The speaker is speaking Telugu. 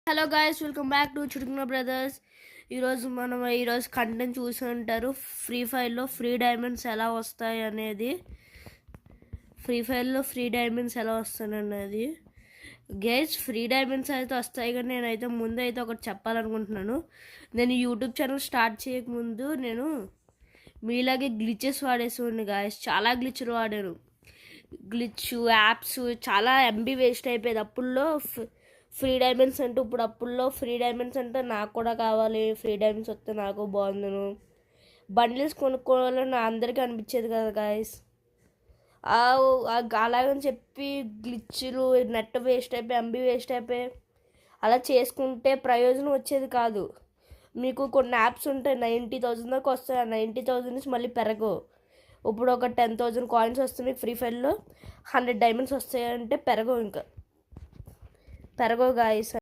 Hello guys, welcome back to చుడుకున్న బ్రదర్స్. ఈరోజు కంటెంట్ చూసి ఉంటారు. ఫ్రీ ఫైర్లో ఫ్రీ డైమండ్స్ ఎలా వస్తాయి అనేది గైస్, ఫ్రీ డైమండ్స్ అయితే వస్తాయి. కానీ నేనైతే ముందు అయితే ఒకటి చెప్పాలనుకుంటున్నాను. నేను యూట్యూబ్ ఛానల్ స్టార్ట్ చేయకముందు నేను మీలాగే గ్లిచెస్ వాడేసేవాడిని గాయస్. చాలా గ్లిచ్లు వాడాను. యాప్స్ చాలా ఎంబీ వేస్ట్ అయిపోయేది. అప్పుల్లో ఫ్రీ డైమండ్స్ అంటే అప్పుల్లో ఫ్రీ డైమండ్స్ అంటే నాకు కూడా కావాలి, ఫ్రీ డైమండ్స్ వస్తే నాకు బాగుందును, బండిల్స్ కొనుక్కోవాలని అందరికీ అనిపించేది కదా గాయస్. అలాగని చెప్పి గ్లిచ్లు, నెట్ వేస్ట్ అయిపోయి, ఎంబీ వేస్ట్ అయిపోయి అలా చేసుకుంటే ప్రయోజనం వచ్చేది కాదు. మీకు కొన్ని యాప్స్ ఉంటాయి 90,000 దాకా వస్తాయి. ఆ 90,000 నుంచి మళ్ళీ పెరగవు. ఇప్పుడు ఒక 10,000 కాయిన్స్ వస్తే మీకు ఫ్రీ ఫైర్లో 100 డైమండ్స్ వస్తాయంటే పెరగవు గాయస్.